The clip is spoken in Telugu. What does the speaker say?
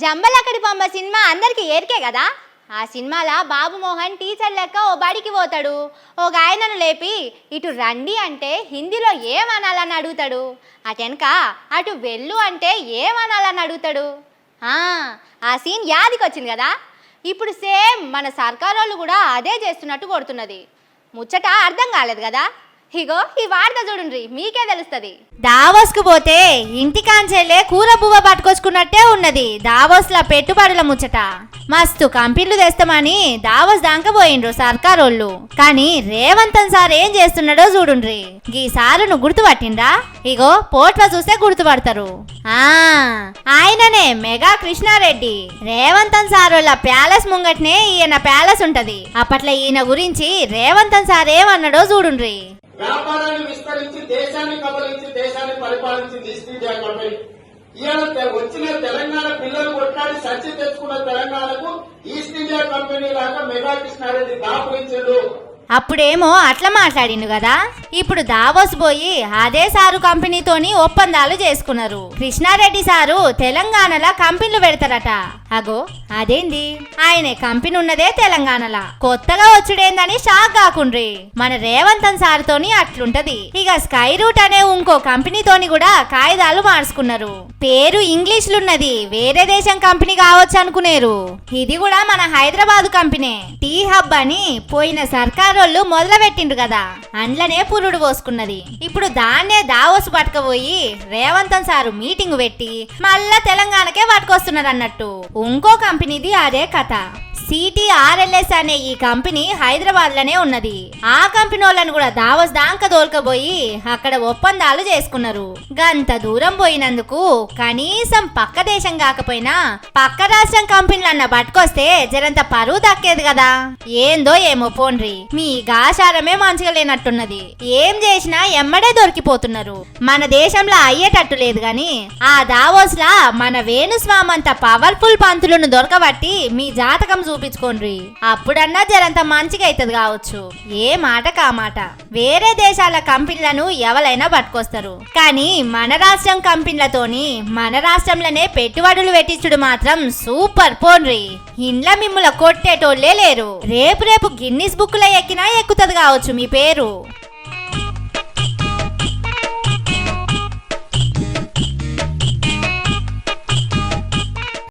జంబలకడి బొమ్మ సినిమా అందరికి ఏరికే కదా. ఆ సినిమాలో బాబు మోహన్ టీచర్ లెక్క ఓ బడికి పోతాడు. ఒక ఆయనను లేపి ఇటు రండి అంటే హిందీలో ఏమనాలని అడుగుతాడు. అటెనక అటు వెళ్ళు అంటే ఏమనాలని అడుగుతాడు. ఆ సీన్ యాదికి వచ్చింది కదా. ఇప్పుడు సేమ్ మన సర్కార్ వాళ్ళు కూడా అదే చేస్తున్నట్టు కొడుతున్నది. ముచ్చట అర్థం కాలేదు కదా. ఇగో ఈ వార్త చూడండి, మీకే తెలుస్తుంది. దావోస్ కు పోతే ఇంటికాంచెల్లే కూర బువ్వ పట్టుకొచ్చుకున్నట్టే ఉన్నది. దావోస్ లా పెట్టుబడుల ముచ్చట. మస్తు కంపెనీలు తెస్తామని దావోస్ దాకా పోయిండ్రు సర్కారోళ్ళు. కానీ రేవంతన్ సార్ ఏం చేస్తున్నాడో చూడుండ్రి. ఈ సారును గుర్తుపట్టిండ్రా? ఇగో పోట్ల చూస్తే గుర్తుపడతారు. ఆయననే మెగా కృష్ణారెడ్డి. రేవంతన్ సార్ వాళ్ళ ప్యాలెస్ ముంగట్నే ఈయన ప్యాలెస్ ఉంటది. అప్పట్లో ఈయన గురించి రేవంతన్ సార్ ఏమన్నాడో చూడుండ్రి. వ్యాపారాన్ని విస్తరించి దేశాన్ని కబలించి దేశాన్ని పరిపాలించింది ఈస్ట్ ఇండియా కంపెనీ. ఇవాళ వచ్చిన తెలంగాణ పిల్లలు కొట్లాడి సచ్చి తెచ్చుకున్న తెలంగాణకు ఈస్ట్ ఇండియా కంపెనీ లాగా మెగా కృష్ణారెడ్డి దాపురించాడు. అప్పుడేమో అట్లా మాట్లాడిండు కదా. ఇప్పుడు దావోస్ పోయి అదే సారు కంపెనీతోని ఒప్పందాలు చేసుకున్నారు. కృష్ణారెడ్డి సారు తెలంగాణలో కంపెనీలు పెడతారట. అగో అదేంది, ఆయనే కంపెనీ ఉన్నదే తెలంగాణలా, కొత్తగా వచ్చుడేందని షాక్ కాకుండ్రి. మన రేవంతన్ సార్తోని అట్లుంటది. ఇక స్కై రూట్ అనే ఇంకో కంపెనీతోని కూడా కాయిదాలు మార్చుకున్నారు. పేరు ఇంగ్లీష్లున్నది, వేరే దేశం కంపెనీ కావచ్చు అనుకునేరు. ఇది కూడా మన హైదరాబాద్ కంపెనీ. టీ హబ్ అని పోయిన సర్కారు మొదలు పెట్టిండ్రు కదా, అండ్లనే పురుడు పోసుకున్నది. ఇప్పుడు దాన్నే దావోస్ పట్టుకపోయి రేవంతన్ సారు మీటింగ్ పెట్టి మళ్ళా తెలంగాణకే పట్టుకొస్తున్నారు అన్నట్టు. ఇంకో కంపెనీది అదే కథ. సిటీఆర్ఎల్ఎస్ అనే ఈ కంపెనీ హైదరాబాద్ లోనే ఉన్నది. ఆ కంపెనీ వాళ్ళని కూడా దావోస్ దాంక దోల్కపోయి అక్కడ ఒప్పందాలు చేసుకున్నారు. గంత దూరం పోయినందుకు కనీసం పక్క దేశం కాకపోయినా పక్క రాష్ట్రం కంపెనీలన్న పట్టుకొస్తే జరంత పరువు దక్కేది కదా. ఏందో ఏమో పోండ్రి, మీ గాశారమే మంచిగా లేనట్టున్నది. ఏం చేసినా ఎమ్మడే దొరికిపోతున్నారు. మన దేశంలో అయ్యేటట్టు లేదు గాని ఆ దావోస్ లా మన వేణుస్వామి అంత పవర్ఫుల్ పంతులను దొరకబట్టి మీ జాతకం చూపించుకోండి. అప్పుడన్నా జరంత మంచిగా అవుతుంది కావచ్చు. ఏ మాట కామాట. వేరే దేశాల కంపెనీలను ఎవరైనా పట్టుకొస్తారు, కానీ మన రాష్ట్రం కంపెనీలతోని మన రాష్ట్రంలోనే పెట్టుబడులు పెట్టించుడు మాత్రం సూపర్ పోండ్రి. ఇండ్ల మిమ్ముల కొట్టేటోళ్లే లేరు. రేపు గిన్నిస్ బుక్ లో ఎక్కినా ఎక్కుతుంది కావచ్చు మీ పేరు.